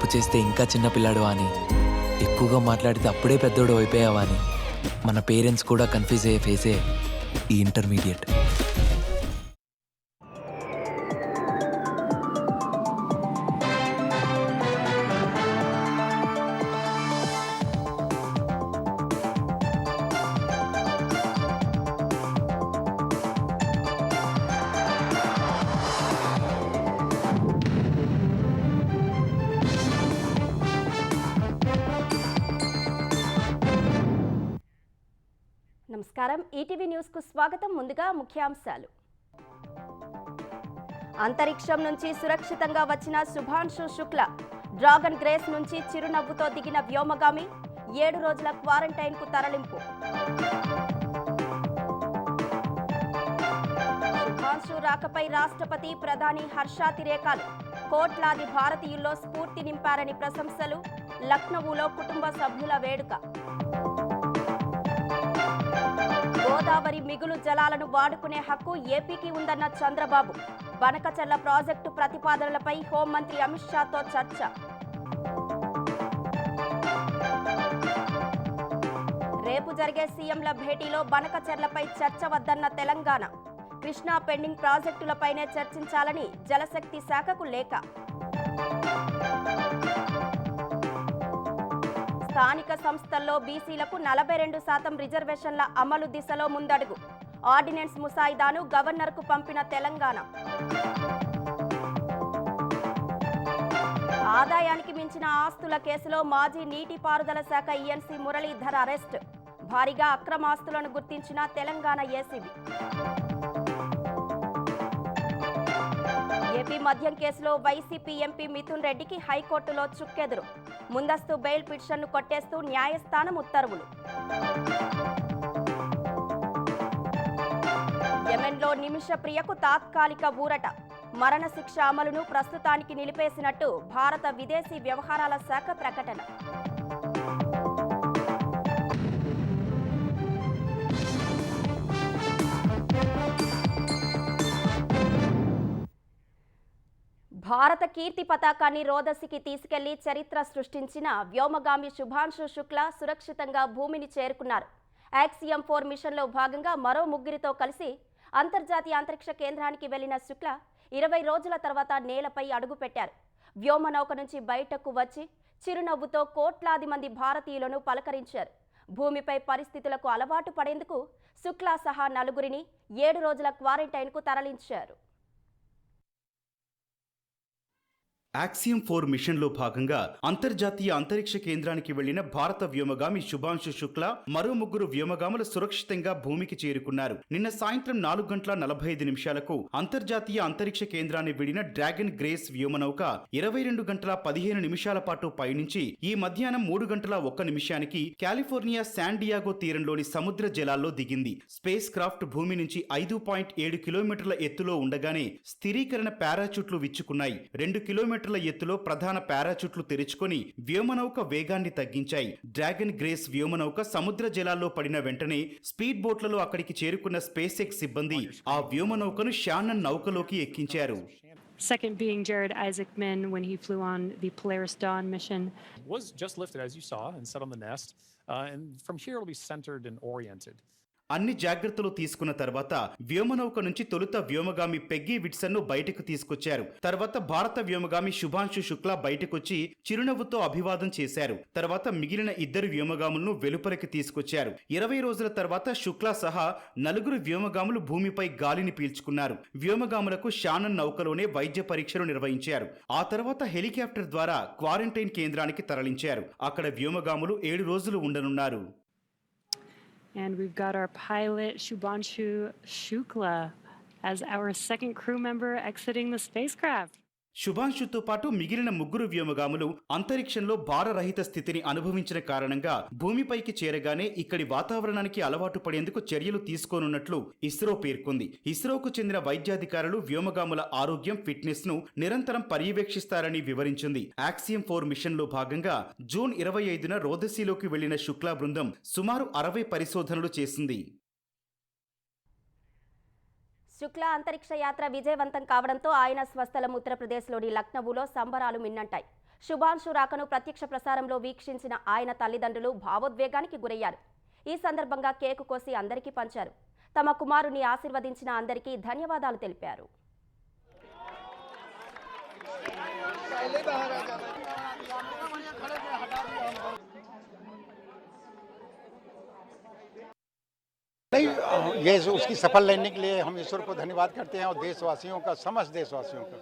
తప్పు చేస్తే ఇంకా చిన్నపిల్లాడు అని, ఎక్కువగా మాట్లాడితే అప్పుడే పెద్దోడు అయిపోయావా అని మన పేరెంట్స్ కూడా కన్ఫ్యూజ్ అయ్యే ఫేసే ఈ ఇంటర్మీడియట్. నమస్కారం, ఈటీవీ న్యూస్కు స్వాగతం. ముందుగా ముఖ్యాంశాలు. అంతరిక్షం నుంచి సురక్షితంగా వచ్చిన శుభాంశు శుక్ల. డ్రాగన్ గ్రేస్ నుంచి చిరునవ్వుతో దిగిన వ్యోమగామి 7 రోజుల క్వారంటైన్కు తరలింపు. శుభాంశు రాకపై రాష్ట్రపతి, ప్రధాని హర్షాతిరేకాలు. కోట్లాది భారతీయుల్లో స్ఫూర్తి నింపారని ప్రశంసలు. లక్నవూలో కుటుంబ సభ్యుల వేడుక. గోదావరి మిగులు జలాలను వాడుకునే హక్కు ఏపీకి ఉందన్న చంద్రబాబు. బనకచర్ల ప్రాజెక్టు ప్రతిపాదనలపై హోంమంత్రి అమిత్ షాతో చర్చ. రేపు జరిగే సీఎంల భేటీలో బనకచర్లపై చర్చ వద్దన్న తెలంగాణ. కృష్ణా పెండింగ్ ప్రాజెక్టులపైనే చర్చించాలని జలశక్తి శాఖకు లేఖ. స్థానిక సంస్థల్లో బీసీలకు 42% రిజర్వేషన్ల అమలు దిశలో ముందడుగు. ఆర్డినెన్స్ ముసాయిదాను గవర్నర్కు పంపిన తెలంగాణ. ఆదాయానికి మించిన ఆస్తుల కేసులో మాజీ నీటిపారుదల శాఖ ఈఎన్సీ మురళీధర్ అరెస్ట్. భారీగా అక్రమాస్తులను గుర్తించిన తెలంగాణ ఏసీబీ. ఏపీ మద్యం కేసులో వైసీపీ ఎంపీ మిథున్ రెడ్డికి హైకోర్టులో చుక్కెదురు. ముందస్తు బెయిల్ పిటిషన్ను కొట్టేస్తూ న్యాయస్థానం ఉత్తర్వులు. యెమెన్లో నిమిషప్రియకు తాత్కాలిక ఊరట. మరణశిక్ష అమలును ప్రస్తుతానికి నిలిపేసినట్టు భారత విదేశీ వ్యవహారాల శాఖ ప్రకటన. భారత కీర్తి పతాకాన్ని రోదసికి తీసుకెళ్లి చరిత్ర సృష్టించిన వ్యోమగామి శుభాంశు శుక్ల సురక్షితంగా భూమిని చేరుకున్నారు. యాక్సియం 4 మిషన్లో భాగంగా మరో 3 కలిసి అంతర్జాతీయ అంతరిక్ష కేంద్రానికి వెళ్లిన శుక్ల 20 రోజుల తర్వాత నేలపై అడుగుపెట్టారు. వ్యోమనౌక నుంచి బయటకు వచ్చి చిరునవ్వుతో కోట్లాది మంది భారతీయులను పలకరించారు. భూమిపై పరిస్థితులకు అలవాటు పడేందుకు శుక్ల సహా 4 7 రోజుల క్వారంటైన్కు తరలించారు. యాక్సియం 4 మిషన్లో భాగంగా అంతర్జాతీయ అంతరిక్ష కేంద్రానికి వెళ్లిన భారత వ్యోమగామి శుభాంశు శుక్ల మరో 3 వ్యోమగాములు సురక్షితంగా భూమికి చేరుకున్నారు. నిన్న సాయంత్రం 4:45 అంతర్జాతీయ అంతరిక్ష కేంద్రాన్ని వెళ్లిన డ్రాగన్ గ్రేస్ వ్యోమనౌక 22:15 పాటు పయనించి ఈ మధ్యాహ్నం 3:01 కాలిఫోర్నియా శాన్ డియాగో తీరంలోని సముద్ర జలాల్లో దిగింది. స్పేస్ క్రాఫ్ట్ భూమి నుంచి 5.7 కిలోమీటర్ల ఎత్తులో ఉండగానే స్థిరీకరణ పారాచూట్లు విచ్చుకున్నాయి. 2 కిలోమీటర్ల ఎత్తులో ప్రధాన పారాచూట్లు తెరుచుకొని వ్యోమనౌక వేగాన్ని తగ్గించాయి. డ్రాగన్ గ్రేస్ వ్యోమనౌక సముద్ర జలాల్లో పడిన వెంటనే స్పీడ్ బోట్లలో అక్కడికి చేరుకున్న స్పేస్ ఎక్స్ సిబ్బంది ఆ వ్యోమనౌకను Shannon నౌకలోకి ఎక్కించారు. Second being Jared Isaacman when he flew on the Polaris Dawn mission. Was just lifted as you saw and set on the nest. And from here it'll be centered and oriented. అన్ని జాగ్రత్తలు తీసుకున్న తర్వాత వ్యోమనౌక నుంచి తొలుత వ్యోమగామి Peggy విట్సన్ను బయటకు తీసుకొచ్చారు. తర్వాత భారత వ్యోమగామి శుభాంశు శుక్ల బయటకొచ్చి చిరునవ్వుతో అభివాదం చేశారు. తర్వాత మిగిలిన 2 వ్యోమగాములను వెలుపలికి తీసుకొచ్చారు. 20 రోజుల తర్వాత శుక్ల సహా 4 వ్యోమగాములు భూమిపై గాలిని పీల్చుకున్నారు. వ్యోమగాములకు షానన్ నౌకలోనే వైద్య పరీక్షలు నిర్వహించారు. ఆ తర్వాత హెలికాప్టర్ ద్వారా క్వారంటైన్ కేంద్రానికి తరలించారు. అక్కడ వ్యోమగాములు 7 రోజులు ఉండనున్నారు. And we've got our pilot Shubhanshu Shukla as our second crew member exiting the spacecraft. శుభాంశుతో పాటు మిగిలిన 3 వ్యోమగాములు అంతరిక్షంలో భారరహిత స్థితిని అనుభవించిన కారణంగా భూమిపైకి చేరగానే ఇక్కడి వాతావరణానికి అలవాటు పడేందుకు చర్యలు తీసుకోనున్నట్లు ఇస్రో పేర్కొంది. ఇస్రోకు చెందిన వైద్యాధికారులు వ్యోమగాముల ఆరోగ్యం, ఫిట్నెస్ ను నిరంతరం పర్యవేక్షిస్తారని వివరించింది. యాక్సియం 4 మిషన్లో భాగంగా జూన్ 25న రోదసీలోకి వెళ్లిన శుక్లా బృందం సుమారు 60 పరిశోధనలు చేసింది. శుక్ల అంతరిక్ష యాత్ర విజయవంతం కావడంతో ఆయన స్వస్థలం ఉత్తరప్రదేశ్లోని లక్నవూలో సంబరాలు మిన్నంటాయి. శుభాంశు రాకను ప్రత్యక్ష ప్రసారంలో వీక్షించిన ఆయన తల్లిదండ్రులు భావోద్వేగానికి గురయ్యారు. ఈ సందర్భంగా కేకు కోసి అందరికీ పంచారు. తమ కుమారుని ఆశీర్వదించిన అందరికీ ధన్యవాదాలు తెలిపారు. नहीं, ये उसकी सफल लेने के लिए हम ईश्वर को धन्यवाद करते हैं और देशवासियों का, समस्त देशवासियों का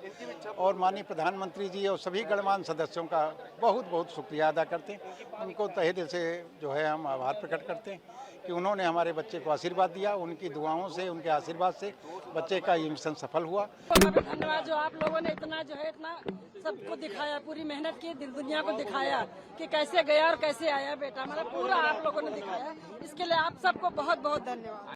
और माननीय प्रधानमंत्री जी और सभी गणमान्य सदस्यों का बहुत बहुत शुक्रिया अदा करते हैं। उनको तहे दिल से जो है हम आभार प्रकट करते हैं कि उन्होंने हमारे बच्चे को आशीर्वाद दिया। उनकी दुआओं से, उनके आशीर्वाद से बच्चे का ये मिशन सफल हुआ। धन्यवाद जो आप लोगों ने इतना जो है इतना सबको दिखाया, पूरी मेहनत की, दिल दुनिया को दिखाया कि कैसे गया और कैसे आया बेटा, मतलब पूरा आप लोगों ने दिखाया। इसके लिए आप सबको बहुत बहुत धन्यवाद।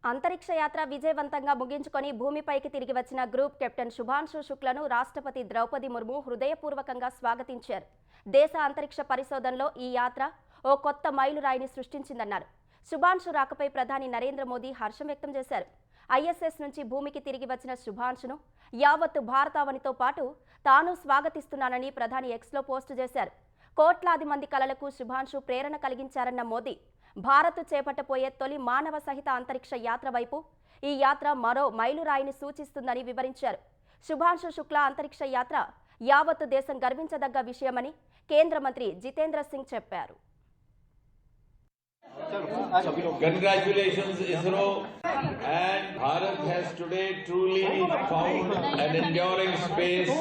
అంతరిక్ష యాత్ర విజయవంతంగా ముగించుకొని భూమిపైకి తిరిగి వచ్చిన గ్రూప్ కెప్టెన్ శుభాంశు శుక్లను రాష్ట్రపతి ద్రౌపది ముర్ము హృదయపూర్వకంగా స్వాగతించారు. దేశ అంతరిక్ష పరిశోధనలో ఈ యాత్ర ఓ కొత్త మైలురాయిని సృష్టించిందన్నారు. శుభాంశు రాకపై ప్రధాని నరేంద్ర మోదీ హర్షం వ్యక్తం చేశారు. ఐఎస్ఎస్ నుంచి భూమికి తిరిగి వచ్చిన శుభాంశును యావత్తు భారతావనితో పాటు తాను స్వాగతిస్తున్నానని ప్రధాని ఎక్స్లో పోస్టు చేశారు. కోట్లాది మంది కలలకు శుభాంశు ప్రేరణ కలిగించారన్న మోదీ భారత్ చేపట్టబోయే తొలి మానవ సహిత అంతరిక్ష యాత్ర వైపు ఈ యాత్ర మరో మైలురాయిని సూచిస్తుందని వివరించారు. శుభాంశు శుక్లా అంతరిక్ష యాత్ర యావత్తు దేశం గర్వించదగ్గ విషయమని కేంద్ర మంత్రి జితేంద్ర సింగ్ చెప్పారు. Congratulations ISRO, and Bharat has today truly found an enduring space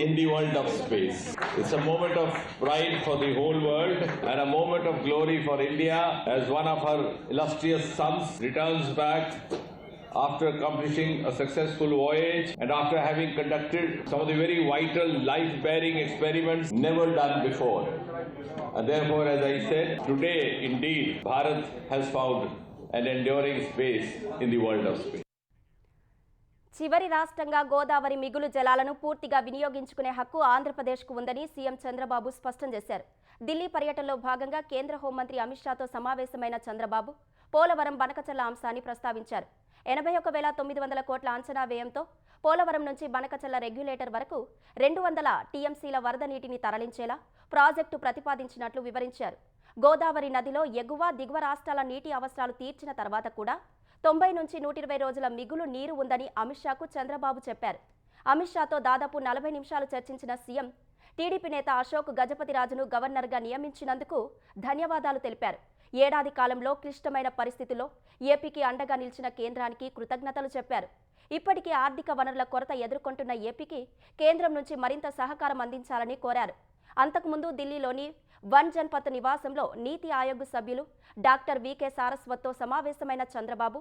in the world of space. It's a moment of pride for the whole world and a moment of glory for India as one of her illustrious sons returns back after accomplishing a successful voyage and after having conducted some of the very vital life-bearing experiments never done before. And therefore, as I said, today indeed Bharat has found an enduring space in the world of space. చివరి రాష్ట్రంగా గోదావరి మిగులు జలాలను పూర్తిగా వినియోగించుకునే హక్కు ఆంధ్రప్రదేశ్కు ఉందని CM Chandrababu స్పష్టం చేశారు. ఢిల్లీ పర్యటనలో భాగంగా కేంద్ర హోంమంత్రి అమిత్ షాతో సమావేశమైన చంద్రబాబు పోలవరం బనకచర్ల అంశాన్ని ప్రస్తావించారు. 81,900 కోట్ల అంచనా వ్యయంతో పోలవరం నుంచి బనకచర్ల రెగ్యులేటర్ వరకు 200 టీఎంసీల వరద నీటిని తరలించేలా ప్రాజెక్టు ప్రతిపాదించినట్లు వివరించారు. గోదావరి నదిలో ఎగువ దిగువ రాష్ట్రాల నీటి అవసరాలు తీర్చిన తర్వాత కూడా 90 నుంచి 120 రోజుల మిగులు నీరు ఉందని అమిత్ షాకు చంద్రబాబు చెప్పారు. అమిత్ షాతో దాదాపు 40 నిమిషాలు చర్చించిన సీఎం టీడీపీ నేత అశోక్ గజపతిరాజును గవర్నర్గా నియమించినందుకు ధన్యవాదాలు తెలిపారు. ఏడాది కాలంలో క్లిష్టమైన పరిస్థితుల్లో ఏపీకి అండగా నిలిచిన కేంద్రానికి కృతజ్ఞతలు చెప్పారు. ఇప్పటికే ఆర్థిక వనరుల కొరత ఎదుర్కొంటున్న ఏపీకి కేంద్రం నుంచి మరింత సహకారం అందించాలని కోరారు. అంతకుముందు ఢిల్లీలోని వన్ జన్పత్ నివాసంలో నీతి ఆయోగ్ సభ్యులు డాక్టర్ వికే సారస్వత్తో సమావేశమైన చంద్రబాబు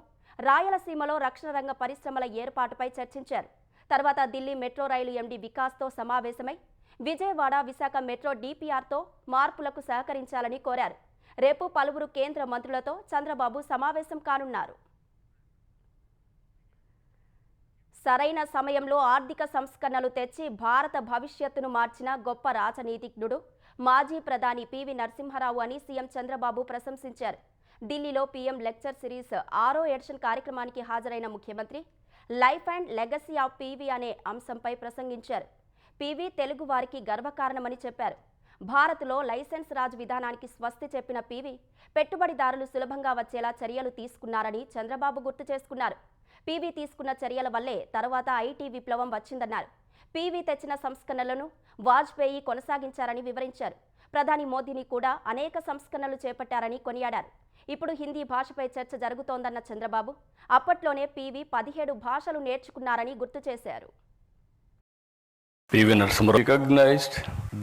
రాయలసీమలో రక్షణ రంగ పరిశ్రమల ఏర్పాటుపై చర్చించారు. తర్వాత ఢిల్లీ మెట్రో రైలు ఎండీ వికాస్తో సమావేశమై విజయవాడ విశాఖ మెట్రో డిపిఆర్తో మార్పులకు సహకరించాలని కోరారు. రేపు పలువురు కేంద్ర మంత్రులతో చంద్రబాబు సమావేశం కానున్నారు. సరైన సమయంలో ఆర్థిక సంస్కరణలు తెచ్చి భారత భవిష్యత్తును మార్చిన గొప్ప రాజనీతిజ్ఞుడు మాజీ ప్రధాని పివి నరసింహారావు అని సీఎం చంద్రబాబు ప్రశంసించారు. ఢిల్లీలో పీఎం లెక్చర్ సిరీస్ 6వ ఎడిషన్ కార్యక్రమానికి హాజరైన ముఖ్యమంత్రి life and legacy of PV అనే అంశంపై ప్రసంగించారు. పివి తెలుగు వారికి గర్వకారణమని చెప్పారు. భారత్లో లైసెన్స్ రాజ్ విధానానికి స్వస్తి చెప్పిన పివి పెట్టుబడిదారులు సులభంగా వచ్చేలా చర్యలు తీసుకున్నారని చంద్రబాబు గుర్తు చేసుకున్నారు. పివి తీసుకున్న చర్యల వల్లే తర్వాత ఐటీ విప్లవం వచ్చిందన్నారు. పివి తెచ్చిన సంస్కరణలను వాజ్పేయి కొనసాగించారని వివరించారు. ప్రధాని మోదీని కూడా అనేక సంస్కరణలు చేపట్టారని కొనియాడారు. ఇప్పుడు హిందీ భాషపై చర్చ జరుగుతోందన్న చంద్రబాబు అప్పట్లోనే పివి 17 భాషలు నేర్చుకున్నారని గుర్తు చేశారు. PV Narasimha recognized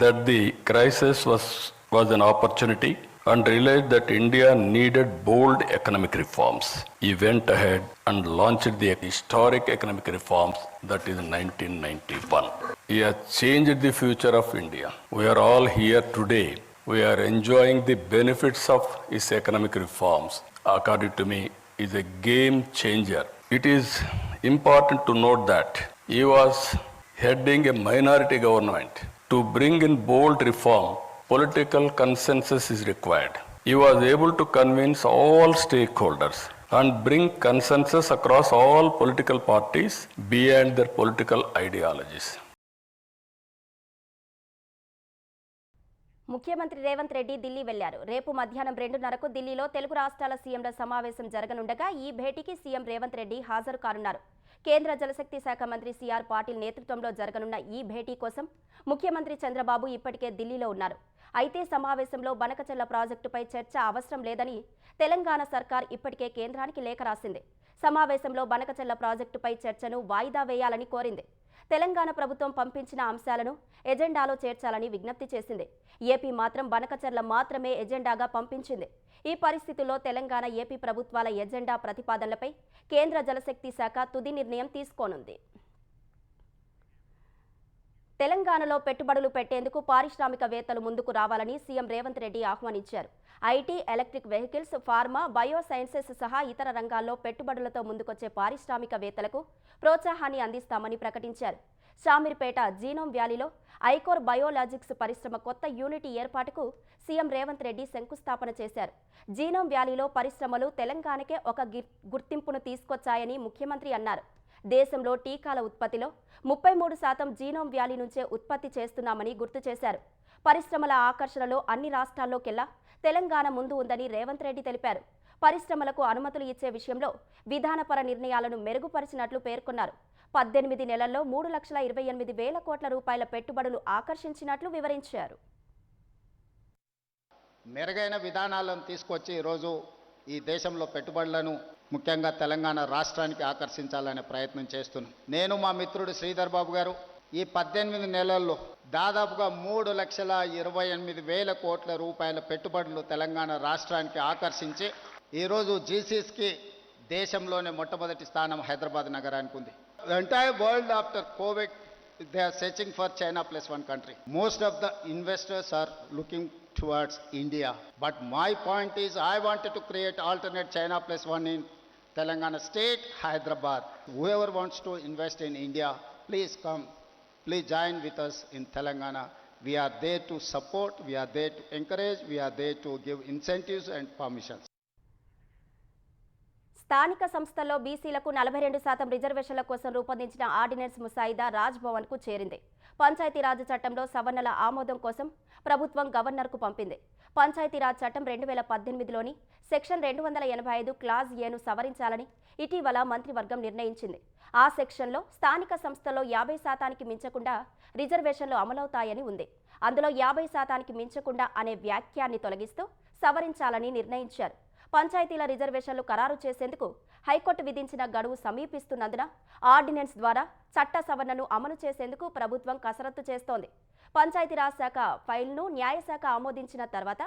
that the crisis was an opportunity and realized that India needed bold economic reforms. He went ahead and launched the historic economic reforms that is 1991. He has changed the future of India. We are all here today. We are enjoying the benefits of his economic reforms. According to me, he is a game changer. It is important to note that he was heading a minority government. To bring in bold reform, political consensus is required. He was able to convince all stakeholders and bring consensus across all political parties beyond their political ideologies. ముఖ్యమంత్రి రేవంత్ రెడ్డి ఢిల్లీ వెళ్లారు. రేపు మధ్యాహ్నం 2:30కు ఢిల్లీలో తెలుగు రాష్ట్రాల సీఎంల సమావేశం జరగనుండగా ఈ భేటీకి CM Revanth Reddy హాజరు కానున్నారు. కేంద్ర జలశక్తి శాఖ మంత్రి సిఆర్ పాటిల్ నేతృత్వంలో జరగనున్న ఈ భేటీ కోసం ముఖ్యమంత్రి చంద్రబాబు ఇప్పటికే ఢిల్లీలో ఉన్నారు. అయితే సమావేశంలో బనకచెర్ల ప్రాజెక్టుపై చర్చ అవసరం లేదని తెలంగాణ సర్కార్ ఇప్పటికే కేంద్రానికి లేఖ రాసింది. సమావేశంలో బనకచెర్ల ప్రాజెక్టుపై చర్చను వాయిదా వేయాలని కోరింది. తెలంగాణ ప్రభుత్వం పంపించిన అంశాలను ఎజెండాలో చేర్చాలని విజ్ఞప్తి చేసింది. ఏపీ మాత్రం బనకచెర్ల మాత్రమే ఎజెండాగా పంపించింది. ఈ పరిస్థితుల్లో తెలంగాణ ఏపీ ప్రభుత్వాల ఎజెండా ప్రతిపాదనలపై కేంద్ర జలశక్తి శాఖ తుది నిర్ణయం తీసుకోనుంది. తెలంగాణలో పెట్టుబడులు పెట్టేందుకు పారిశ్రామికవేత్తలు ముందుకు రావాలని సీఎం రేవంత్ రెడ్డి ఆహ్వానించారు. IT, electric vehicles, pharma, bio sciences సహా ఇతర రంగాల్లో పెట్టుబడులతో ముందుకొచ్చే పారిశ్రామికవేత్తలకు ప్రోత్సాహాన్ని అందిస్తామని ప్రకటించారు. షామీర్పేట జీనోమ్ వ్యాలీలో ఐకోర్ బయోలాజిక్స్ పరిశ్రమ కొత్త యూనిట్ ఏర్పాటుకు సీఎం రేవంత్ రెడ్డి శంకుస్థాపన చేశారు. జీనోమ్ వ్యాలీలో పరిశ్రమలు తెలంగాణకే ఒక గుర్తింపును తీసుకొచ్చాయని ముఖ్యమంత్రి అన్నారు. దేశంలో టీకాల ఉత్పత్తిలో 33% జీనోమ్ వ్యాలీ నుంచే ఉత్పత్తి చేస్తున్నామని గుర్తు చేశారు. పరిశ్రమల ఆకర్షణలో అన్ని రాష్ట్రాల్లోకెల్లా తెలంగాణ ముందు ఉందని రేవంత్ రెడ్డి తెలిపారు. పరిశ్రమలకు అనుమతులు ఇచ్చే విషయంలో విధానపర నిర్ణయాలను మెరుగుపరిచినట్లు పేర్కొన్నారు. 18 నెలల్లో 3,28,000 కోట్ల రూపాయల పెట్టుబడులు ఆకర్షించినట్లు వివరించారు. మెరుగైన విధానాలను తీసుకొచ్చి ఈరోజు ఈ దేశంలో పెట్టుబడులను ముఖ్యంగా తెలంగాణ రాష్ట్రానికి ఆకర్షించాలనే ప్రయత్నం చేస్తున్నాం. నేను మా మిత్రుడు శ్రీధర్ బాబు గారు ఈ 18 నెలల్లో దాదాపుగా 3,28,000 కోట్ల రూపాయల పెట్టుబడులు తెలంగాణ రాష్ట్రానికి ఆకర్షించి ఈరోజు జీసీస్కి దేశంలోనే మొట్టమొదటి స్థానం హైదరాబాద్ నగరానికి ఉంది. The entire world after COVID, they are searching for China plus one country. Most of the investors are looking towards India. But my point is, I wanted to create alternate China plus one in Telangana state, Hyderabad. Whoever wants to invest in India, please come. Please join with us in Telangana. We are there to support, we are there to encourage, we are there to give incentives and permissions. స్థానిక సంస్థల్లో బీసీలకు 42% రిజర్వేషన్ల కోసం రూపొందించిన ordinance ముసాయిదా రాజ్ భవన్కు చేరింది. పంచాయతీరాజ్ చట్టంలో సవరణల ఆమోదం కోసం ప్రభుత్వం గవర్నర్కు పంపింది. పంచాయతీరాజ్ చట్టం 2018లోని సెక్షన్ 285 క్లాజ్ ఏను సవరించాలని ఇటీవల మంత్రివర్గం నిర్ణయించింది. ఆ సెక్షన్లో స్థానిక సంస్థల్లో 50%కి మించకుండా రిజర్వేషన్లు అమలవుతాయని ఉంది. అందులో 50%కి మించకుండా అనే వ్యాఖ్యాన్ని తొలగిస్తూ సవరించాలని నిర్ణయించారు. పంచాయతీల రిజర్వేషన్లు ఖరారు చేసేందుకు హైకోర్టు విధించిన గడువు సమీపిస్తున్నందున ఆర్డినెన్స్ ద్వారా చట్ట సవరణను అమలు చేసేందుకు ప్రభుత్వం కసరత్తు చేస్తోంది. పంచాయతీరాజ్ శాఖ ఫైల్ను న్యాయశాఖ ఆమోదించిన తర్వాత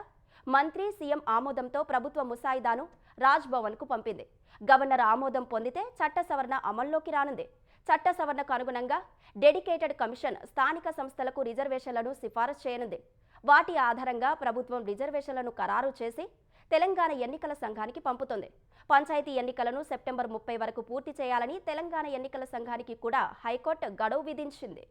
మంత్రి, సీఎం ఆమోదంతో ప్రభుత్వ ముసాయిదాను రాజ్ భవన్కు పంపింది. గవర్నర్ ఆమోదం పొందితే చట్ట సవరణ అమల్లోకి రానుంది. చట్ట సవరణకు అనుగుణంగా డెడికేటెడ్ కమిషన్ స్థానిక సంస్థలకు రిజర్వేషన్లను సిఫారసు చేయనుంది. వాటి ఆధారంగా ప్రభుత్వం రిజర్వేషన్లను ఖరారు చేసి తెలంగాణ ఎన్నికల సంఘానికి పంపుతుంది. పంచాయతీ ఎన్నికలను సెప్టెంబర్ 30 వరకు పూర్తి చేయాలని తెలంగాణ ఎన్నికల సంఘానికి కూడా హైకోర్టు గడువు విధించింది.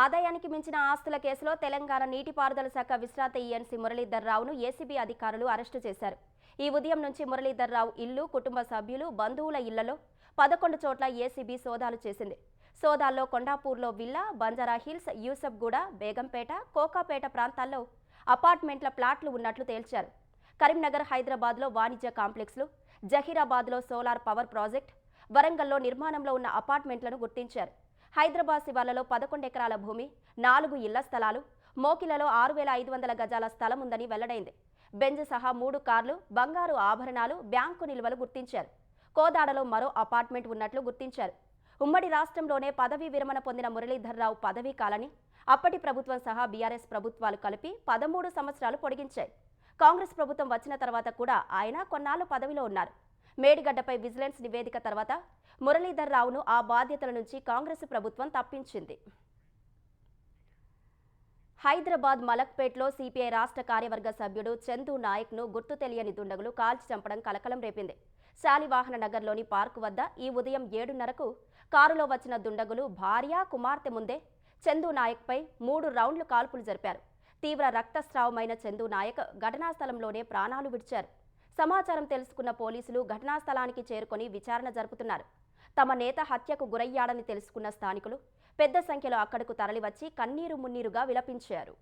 ఆదాయానికి మించిన ఆస్తుల కేసులో తెలంగాణ నీటిపారుదల శాఖ విశ్రాంత ఈఎన్సీ మురళీధర్ రావును ఏసీబీ అధికారులు అరెస్టు చేశారు. ఈ ఉదయం నుంచి మురళీధర్ రావు ఇల్లు, కుటుంబ సభ్యులు, బంధువుల ఇళ్లలో 11 చోట్ల ఏసీబీ సోదాలు చేసింది. సోదాల్లో కొండాపూర్లో విల్లా, బంజారా హిల్స్, యూసఫ్గూడ, బేగంపేట, కోకాపేట ప్రాంతాల్లో అపార్ట్మెంట్ల ప్లాట్లు ఉన్నట్లు తేల్చారు. కరీంనగర్, హైదరాబాద్లో వాణిజ్య కాంప్లెక్స్లు, జహీరాబాద్లో సోలార్ పవర్ ప్రాజెక్ట్, వరంగల్లో నిర్మాణంలో ఉన్న అపార్ట్మెంట్లను గుర్తించారు. హైదరాబాద్ శివార్లలో 11 ఎకరాల భూమి, 4 ఇళ్ల స్థలాలు, మోకిలలో 6,500 గజాల స్థలం ఉందని వెల్లడైంది. బెంజ్ సహా 3 కార్లు, బంగారు ఆభరణాలు, బ్యాంకు నిల్వలు గుర్తించారు. కోదాడలో మరో అపార్ట్మెంట్ ఉన్నట్లు గుర్తించారు. ఉమ్మడి రాష్ట్రంలోనే పదవీ విరమణ పొందిన మురళీధర్ రావు పదవీ కాలని అప్పటి ప్రభుత్వం సహా బీఆర్ఎస్ ప్రభుత్వాలు కలిపి 13 సంవత్సరాలు పొడిగించాయి. కాంగ్రెస్ ప్రభుత్వం వచ్చిన తర్వాత కూడా ఆయన కొన్నాళ్లు పదవిలో ఉన్నారు. మేడిగడ్డపై విజిలెన్స్ నివేదిక తర్వాత మురళీధర్ రావును ఆ బాధ్యతల నుంచి కాంగ్రెస్ ప్రభుత్వం తప్పించింది. హైదరాబాద్ మలక్పేట్లో సిపిఐ రాష్ట్ర కార్యవర్గ సభ్యుడు చందు నాయక్ను గుర్తు తెలియని దుండగులు కాల్చి చంపడం కలకలం రేపింది. శాలివాహన నగర్లోని పార్కు వద్ద ఈ ఉదయం 7:30కు కారులో వచ్చిన దుండగులు భార్య, కుమార్తె ముందే చందు నాయక్పై 3 రౌండ్లు కాల్పులు జరిపారు. తీవ్ర రక్తస్రావమైన చందు నాయక్ ఘటనా స్థలంలోనే ప్రాణాలు విడిచారు. సమాచారం తెలుసుకున్న పోలీసులు ఘటనా స్థలానికి చేరుకొని విచారణ జరుపుతున్నారు. తమ నేత హత్యకు గురయ్యాడని తెలుసుకున్న స్థానికులు పెద్ద సంఖ్యలో అక్కడకు తరలివచ్చి కన్నీరు మున్నీరుగా విలపించారు.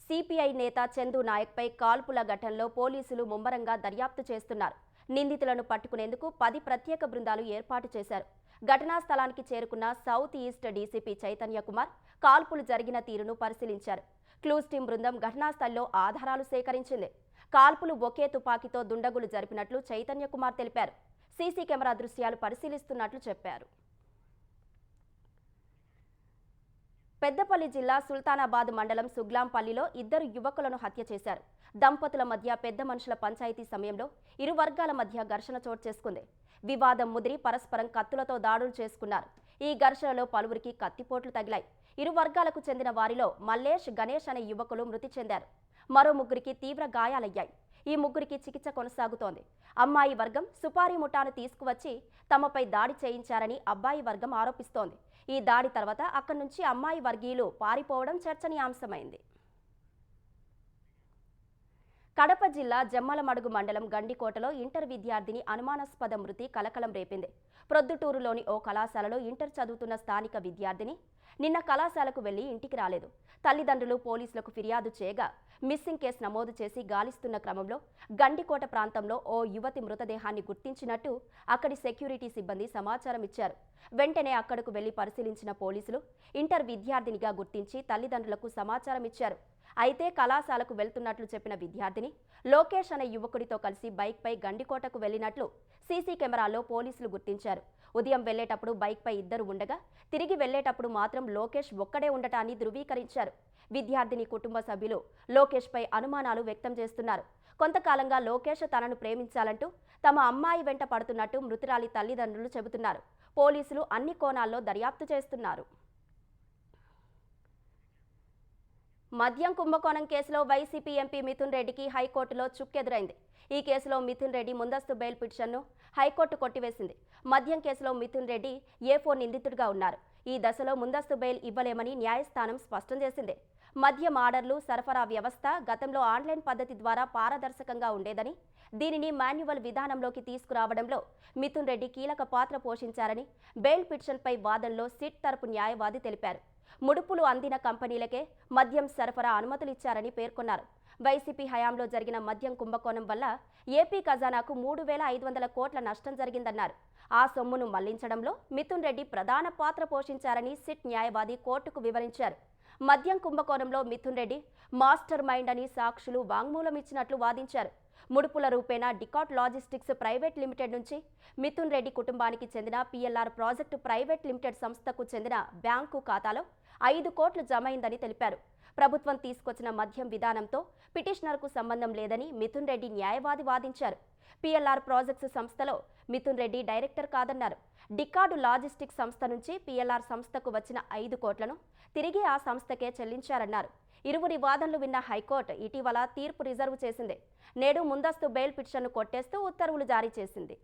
సిపిఐ నేత చందు నాయక్పై కాల్పుల ఘటనలో పోలీసులు ముమ్మరంగా దర్యాప్తు చేస్తున్నారు. నిందితులను పట్టుకునేందుకు 10 ప్రత్యేక బృందాలు ఏర్పాటు చేశారు. ఘటనా స్థలానికి చేరుకున్న south east DCP Chaitanya Kumar కాల్పులు జరిగిన తీరును పరిశీలించారు. క్లూస్ టీం బృందం ఘటనా స్థలంలో ఆధారాలు సేకరించింది. కాల్పులు ఒకే తుపాకీతో దుండగులు జరిపినట్లు చైతన్య కుమార్ తెలిపారు. సీసీ కెమెరా దృశ్యాలు పరిశీలిస్తున్నట్లు చెప్పారు. పెద్దపల్లి జిల్లా సుల్తానాబాద్ మండలం సుగ్లాంపల్లిలో 2 యువకులను హత్య చేశారు. దంపతుల మధ్య పెద్ద మనుషుల పంచాయతీ సమయంలో ఇరు వర్గాల మధ్య ఘర్షణ చోటు చేసుకుంది. వివాదం ముదిరి పరస్పరం కత్తులతో దాడులు చేసుకున్నారు. ఈ ఘర్షణలో పలువురికి కత్తిపోట్లు తగిలాయి. ఇరు వర్గాలకు చెందిన వారిలో మల్లేష్, గణేష్ అనే యువకులు మృతి చెందారు. మరో 3కి తీవ్ర గాయాలయ్యాయి. ఈ 3కి చికిత్స కొనసాగుతోంది. అమ్మాయి వర్గం సుపారీ ముఠాను తీసుకువచ్చి తమపై దాడి చేయించారని అబ్బాయి వర్గం ఆరోపిస్తోంది. ఈ దాడి తర్వాత అక్కడి నుంచి అమ్మాయి వర్గీయులు పారిపోవడం చర్చనీయాంశమైంది. కడప జిల్లా జమ్మలమడుగు మండలం గండికోటలో ఇంటర్ విద్యార్థిని అనుమానాస్పద మృతి కలకలం రేపింది. ప్రొద్దుటూరులోని ఓ కళాశాలలో ఇంటర్ చదువుతున్న స్థానిక విద్యార్థిని నిన్న కళాశాలకు వెళ్లి ఇంటికి రాలేదు. తల్లిదండ్రులు పోలీసులకు ఫిర్యాదు చేయగా మిస్సింగ్ కేసు నమోదు చేసి గాలిస్తున్న క్రమంలో గండికోట ప్రాంతంలో ఓ యువతి మృతదేహాన్ని గుర్తించినట్టు అక్కడి సెక్యూరిటీ సిబ్బంది సమాచారం ఇచ్చారు. వెంటనే అక్కడకు వెళ్లి పరిశీలించిన పోలీసులు ఇంటర్ విద్యార్థినిగా గుర్తించి తల్లిదండ్రులకు సమాచారం ఇచ్చారు. అయితే కళాశాలకు వెళ్తున్నట్లు చెప్పిన విద్యార్థిని లోకేష్ అనే యువకుడితో కలిసి బైక్పై గండికోటకు వెళ్లినట్లు సీసీ కెమెరాలో పోలీసులు గుర్తించారు. ఉదయం వెళ్లేటప్పుడు బైక్పై 2 ఉండగా తిరిగి వెళ్లేటప్పుడు మాత్రం లోకేష్ ఒక్కడే ఉండటాన్ని ధృవీకరించారు. విద్యార్థిని కుటుంబ సభ్యులు లోకేష్పై అనుమానాలు వ్యక్తం చేస్తున్నారు. కొంతకాలంగా లోకేష్ తనను ప్రేమించాలంటూ తమ అమ్మాయి వెంట పడుతున్నట్టు మృతురాలి తల్లిదండ్రులు చెబుతున్నారు. పోలీసులు అన్ని కోణాల్లో దర్యాప్తు చేస్తున్నారు. మద్యం కుంభకోణం కేసులో వైసీపీ ఎంపీ మిథున్ రెడ్డికి హైకోర్టులో చుక్కెదురైంది. ఈ కేసులో మిథున్ రెడ్డి ముందస్తు బెయిల్ పిటిషన్ను హైకోర్టు కొట్టివేసింది. మద్యం కేసులో మిథున్ రెడ్డి A4 నిందితుడిగా ఉన్నారు. ఈ దశలో ముందస్తు బెయిల్ ఇవ్వలేమని న్యాయస్థానం స్పష్టం చేసింది. మద్యం ఆర్డర్లు సరఫరా వ్యవస్థ గతంలో ఆన్లైన్ పద్ధతి ద్వారా పారదర్శకంగా ఉండేదని, దీనిని మాన్యువల్ విధానంలోకి తీసుకురావడంలో మిథున్ రెడ్డి కీలక పాత్ర పోషించారని బెయిల్ పిటిషన్పై వాదనలో సిట్ తరపు న్యాయవాది తెలిపారు. ముడుపులు అందిన కంపెనీలకే మద్యం సరఫరా అనుమతులిచ్చారని పేర్కొన్నారు. వైసీపీ హయాంలో జరిగిన మద్యం కుంభకోణం వల్ల ఏపీ ఖజానాకు 3,500 కోట్ల నష్టం జరిగిందన్నారు. ఆ సొమ్మును మళ్లించడంలో మిథున్ రెడ్డి ప్రధాన పాత్ర పోషించారని సిట్ న్యాయవాది కోర్టుకు వివరించారు. మద్యం కుంభకోణంలో మిథున్ రెడ్డి మాస్టర్ మైండ్ అని సాక్షులు వాంగ్మూలం ఇచ్చినట్లు వాదించారు. ముడుపుల రూపేణా డికాట్ లాజిస్టిక్స్ ప్రైవేట్ లిమిటెడ్ నుంచి మిథున్ రెడ్డి కుటుంబానికి చెందిన PLR ప్రాజెక్టు ప్రైవేట్ లిమిటెడ్ సంస్థకు చెందిన బ్యాంకు ఖాతాలో 5 కోట్లు జమైందని తెలిపారు. ప్రభుత్వం తీసుకొచ్చిన మద్యం విధానంతో పిటిషనర్కు సంబంధం లేదని మిథున్ రెడ్డి న్యాయవాది వాదించారు. PLR ప్రాజెక్ట్స్ సంస్థలో మిథున్ రెడ్డి డైరెక్టర్ కాదన్నారు. డికార్డు లాజిస్టిక్స్ సంస్థ నుంచి PLR సంస్థకు వచ్చిన 5 కోట్లను తిరిగి ఆ సంస్థకే చెల్లించారన్నారు. ఇరువురి వాదనలు విన్న హైకోర్టు ఇటీవల తీర్పు రిజర్వ్ చేసింది. నేడు ముందస్తు బెయిల్ పిటిషన్ను కొట్టేస్తూ ఉత్తర్వులు జారీ చేసింది.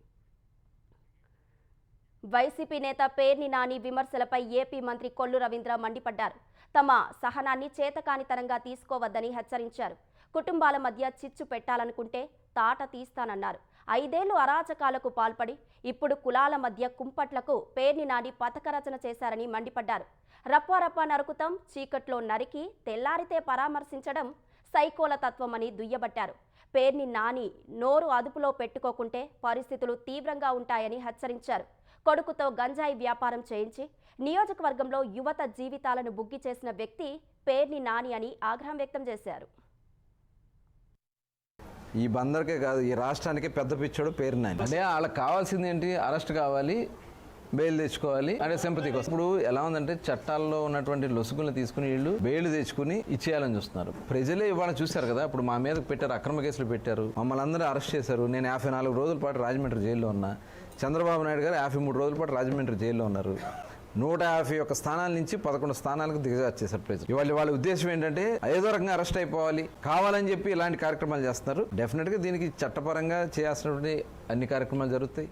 వైసీపీ నేత పేర్ని నాని విమర్శలపై ఏపీ మంత్రి కొల్లు రవీంద్ర మండిపడ్డారు. తమ సహనాన్ని చేతకానితనంగా తీసుకోవద్దని హెచ్చరించారు. కుటుంబాల మధ్య చిచ్చు పెట్టాలనుకుంటే తాట తీస్తానన్నారు. 5 ఏళ్లు అరాచకాలకు పాల్పడి ఇప్పుడు కులాల మధ్య కుంపట్లకు పేర్ని నాని పథకరచన చేశారని మండిపడ్డారు. రప్పా నరుకుతాం, చీకట్లో నరికి తెల్లారితే పరామర్శించడం సైకోల తత్వమని దుయ్యబట్టారు. పేర్ని నాని నోరు అదుపులో పెట్టుకోకుంటే పరిస్థితులు తీవ్రంగా ఉంటాయని హెచ్చరించారు. కొడుకుతో గంజాయి వ్యాపారం చేయించి నియోజకవర్గంలో యువత జీవితాలను బుగ్గి చేసిన వ్యక్తి పేర్ని నాని అని ఆగ్రహం వ్యక్తం చేశారు. ఈ బందర్కే కాదు, ఈ రాష్ట్రానికి పెద్ద పిచ్చోడు పేర్ని నాని. అంటే వాళ్ళకి కావాల్సింది ఏంటి? అరెస్ట్ కావాలి, బెయిల్ తెచ్చుకోవాలి అంటే సింపతి కోసం. ఇప్పుడు ఎలా ఉందంటే చట్టాల్లో ఉన్నటువంటి లొసుగులను తీసుకుని వీళ్ళు బెయిల్ తెచ్చుకుని ఇచ్చేయాలని చూస్తున్నారు. ప్రజలే ఇవాళ చూశారు కదా, ఇప్పుడు మా మీద పెట్టారు, అక్రమ కేసులు పెట్టారు, మమ్మల్ని అందరూ అరెస్ట్ చేశారు. నేను 54 రోజుల పాటు రాజమండ్రి జైల్లో ఉన్నా. చంద్రబాబు నాయుడు గారు 53 రోజుల పాటు రాజమండ్రి జైల్లో ఉన్నారు. 151 స్థానాల నుంచి 11 స్థానాలకు దిగజార్చేశారు ప్రజలు. ఇవాళ వాళ్ళ ఉద్దేశం ఏంటంటే ఏదో రకంగా అరెస్ట్ అయిపోవాలి, కావాలని చెప్పి ఇలాంటి కార్యక్రమాలు చేస్తున్నారు. డెఫినెట్గా దీనికి చట్టపరంగా చేయాల్సినటువంటి అన్ని కార్యక్రమాలు జరుగుతాయి.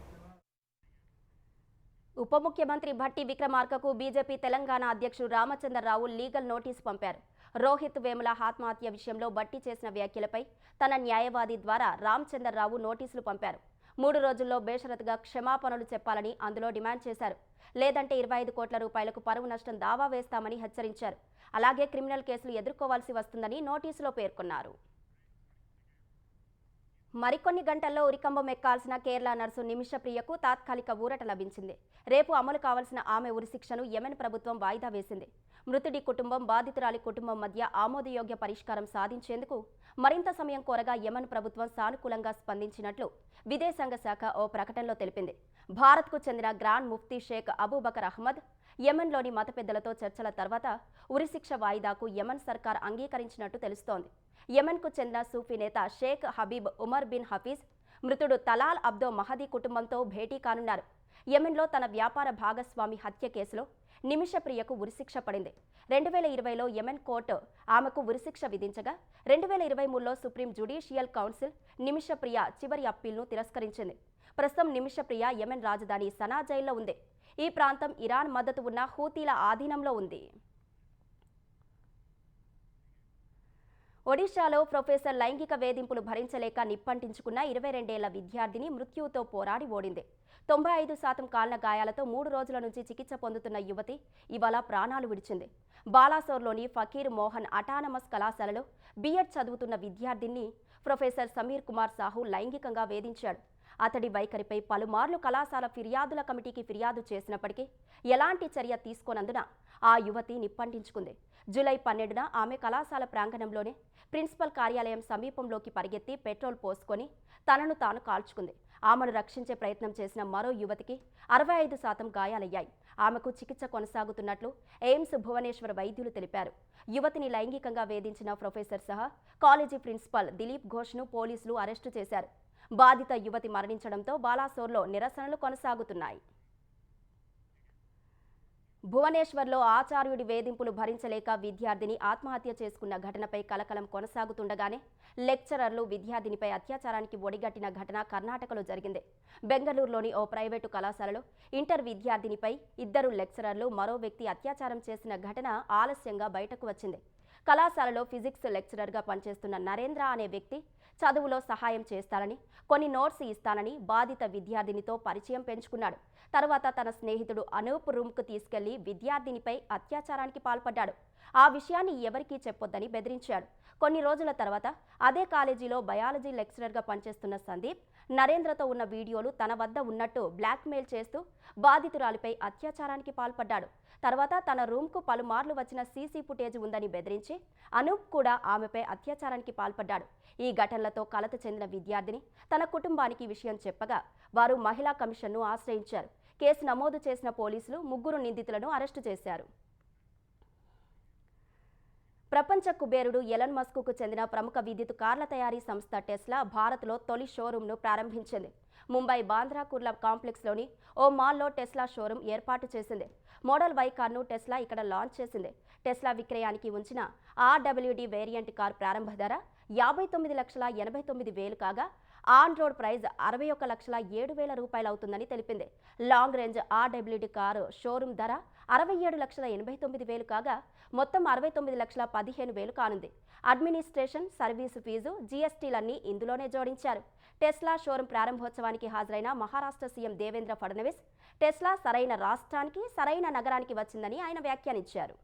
ఉప ముఖ్యమంత్రి భట్టి విక్రమార్కకు బీజేపీ తెలంగాణ అధ్యక్షుడు రామచంద్రరావు లీగల్ నోటీసు పంపారు. రోహిత్ వేముల ఆత్మహత్య విషయంలో భట్టి చేసిన వ్యాఖ్యలపై తన న్యాయవాది ద్వారా రామచంద్రరావు నోటీసులు పంపారు. 3 రోజుల్లో బేషరతుగా క్షమాపణలు చెప్పాలని అందులో డిమాండ్ చేశారు. లేదంటే 25 కోట్ల రూపాయలకు పరువు నష్టం దావా వేస్తామని హెచ్చరించారు. అలాగే క్రిమినల్ కేసులు ఎదుర్కోవాల్సి వస్తుందని నోటీసులో పేర్కొన్నారు. మరికొన్ని గంటల్లో ఉరికంబం ఎక్కాల్సిన కేరళ నర్సు నిమిషప్రియకు తాత్కాలిక ఊరట లభించింది. రేపు అమలు కావాల్సిన ఆమె ఉరిశిక్షను యెమెన్ ప్రభుత్వం వాయిదా వేసింది. మృతుడి కుటుంబం, బాధితురాలి కుటుంబం మధ్య ఆమోదయోగ్య పరిష్కారం సాధించేందుకు మరింత సమయం కోరగా యెమెన్ ప్రభుత్వం సానుకూలంగా స్పందించినట్లు విదేశాంగ శాఖ ఓ ప్రకటనలో తెలిపింది. భారత్కు చెందిన గ్రాండ్ ముఫ్తీ షేక్ అబూబకర్ అహ్మద్ యెమెన్లోని మత పెద్దలతో చర్చల తర్వాత ఉరిశిక్ష వాయిదాకు యెమెన్ సర్కార్ అంగీకరించినట్టు తెలుస్తోంది. యెమెన్కు చెందిన సూఫీ నేత షేక్ హబీబ్ ఉమర్ బిన్ హఫీజ్ మృతుడు తలాల్ అబ్దో మహదీ కుటుంబంతో భేటీ కానున్నారు. యెమెన్లో తన వ్యాపార భాగస్వామి హత్య కేసులో నిమిషప్రియకు ఉరిశిక్ష పడింది. 2020లో యెమెన్ కోర్టు ఆమెకు ఉరిశిక్ష విధించగా 2023లో సుప్రీం జ్యుడిషియల్ కౌన్సిల్ నిమిషప్రియ చివరి అప్పీల్ను తిరస్కరించింది. ప్రస్తుతం నిమిషప్రియ యెమెన్ రాజధాని సనా జైల్లో ఉంది. ఈ ప్రాంతం ఇరాన్ మద్దతు ఉన్న హూతీల ఆధీనంలో ఉంది. ఒడిశాలో ప్రొఫెసర్ లైంగిక వేధింపులు భరించలేక నిప్పంటించుకున్న 22 ఏళ్ల విద్యార్థిని మృత్యువుతో పోరాడి ఓడింది. 95% కాలిన గాయాలతో 3 రోజుల నుంచి చికిత్స పొందుతున్న యువతి ఇవాళ ప్రాణాలు విడిచింది. బాలాసోర్లోని ఫకీర్ మోహన్ అటానమస్ కళాశాలలో బీఎడ్ చదువుతున్న విద్యార్థిని ప్రొఫెసర్ సమీర్ కుమార్ సాహు లైంగికంగా వేధించాడు. అతడి వైఖరిపై పలుమార్లు కళాశాల ఫిర్యాదుల కమిటీకి ఫిర్యాదు చేసినప్పటికీ ఎలాంటి చర్య తీసుకోనందున ఆ యువతి నిప్పంటించుకుంది. జూలై 12న ఆమె కళాశాల ప్రాంగణంలోనే ప్రిన్సిపల్ కార్యాలయం సమీపంలోకి పరిగెత్తి పెట్రోల్ పోసుకొని తనను తాను కాల్చుకుంది. ఆమెను రక్షించే ప్రయత్నం చేసిన మరో యువతికి 65% గాయాలయ్యాయి. ఆమెకు చికిత్స కొనసాగుతున్నట్లు ఎయిమ్స్ భువనేశ్వర్ వైద్యులు తెలిపారు. యువతిని లైంగికంగా వేధించిన ప్రొఫెసర్ సహా కాలేజీ ప్రిన్సిపల్ దిలీప్ ఘోష్ను పోలీసులు అరెస్టు చేశారు. బాధిత యువతి మరణించడంతో బాలాసోర్లో నిరసనలు కొనసాగుతున్నాయి. భువనేశ్వర్లో ఆచార్యుడి వేధింపులు భరించలేక విద్యార్థిని ఆత్మహత్య చేసుకున్న ఘటనపై కలకలం కొనసాగుతుండగానే లెక్చరర్లు విద్యార్థినిపై అత్యాచారానికి ఒడిగట్టిన ఘటన కర్ణాటకలో జరిగింది. బెంగళూరులోని ఓ ప్రైవేటు కళాశాలలో ఇంటర్ విద్యార్థినిపై 2 లెక్చరర్లు మరో వ్యక్తి అత్యాచారం చేసిన ఘటన ఆలస్యంగా బయటకు వచ్చింది. కళాశాలలో ఫిజిక్స్ లెక్చరర్గా పనిచేస్తున్న నరేంద్ర అనే వ్యక్తి చదువులో సహాయం చేస్తానని, కొన్ని నోట్స్ ఇస్తానని బాధిత విద్యార్థినితో పరిచయం పెంచుకున్నాడు. తర్వాత తన స్నేహితుడు అనూప్ రూమ్కు తీసుకెళ్లి విద్యార్థినిపై అత్యాచారానికి పాల్పడ్డాడు. ఆ విషయాన్ని ఎవరికీ చెప్పొద్దని బెదిరించాడు. కొన్ని రోజుల తర్వాత అదే కాలేజీలో బయాలజీ లెక్చరర్గా పనిచేస్తున్న సందీప్ నరేంద్రతో ఉన్న వీడియోలు తన వద్ద ఉన్నట్టు బ్లాక్మెయిల్ చేస్తూ బాధితురాలిపై అత్యాచారానికి పాల్పడ్డాడు. తర్వాత తన రూమ్కు పలుమార్లు వచ్చిన సీసీ ఫుటేజ్ ఉందని బెదిరించి అనూప్ కూడా ఆమెపై అత్యాచారానికి పాల్పడ్డాడు. ఈ ఘటనలతో కలత చెందిన విద్యార్థిని తన కుటుంబానికి విషయం చెప్పగా వారు మహిళా కమిషన్ను ఆశ్రయించారు. కేసు నమోదు చేసిన పోలీసులు 3 నిందితులను అరెస్టు చేశారు. ప్రపంచ కుబేరుడు ఎలన్ మస్క్కు చెందిన ప్రముఖ విద్యుత్ కార్ల తయారీ సంస్థ టెస్లా భారత్లో తొలి షోరూంను ప్రారంభించింది. ముంబై బాంద్రా కుర్లా కాంప్లెక్స్లోని ఓ మాల్లో టెస్లా షోరూం ఏర్పాటు చేసింది. మోడల్ వై కార్ను టెస్లా ఇక్కడ లాంచ్ చేసింది. టెస్లా విక్రయానికి ఉంచిన RWD వేరియంట్ కార్ ప్రారంభ ధర 59,89,000 కాగా ఆన్ రోడ్ ప్రైజ్ 61,07,000 రూపాయలు అవుతుందని తెలిపింది. Long range RWD car showroom ధర 67,89,000 కాగా మొత్తం 69,15,000 కానుంది. అడ్మినిస్ట్రేషన్, సర్వీసు ఫీజు, GSTలన్నీ ఇందులోనే జోడించారు. టెస్లా షోరూం ప్రారంభోత్సవానికి హాజరైన మహారాష్ట్ర సీఎం దేవేంద్ర ఫడ్నవీస్ టెస్లా సరైన రాష్ట్రానికి, సరైన నగరానికి వచ్చిందని ఆయన వ్యాఖ్యానించారు.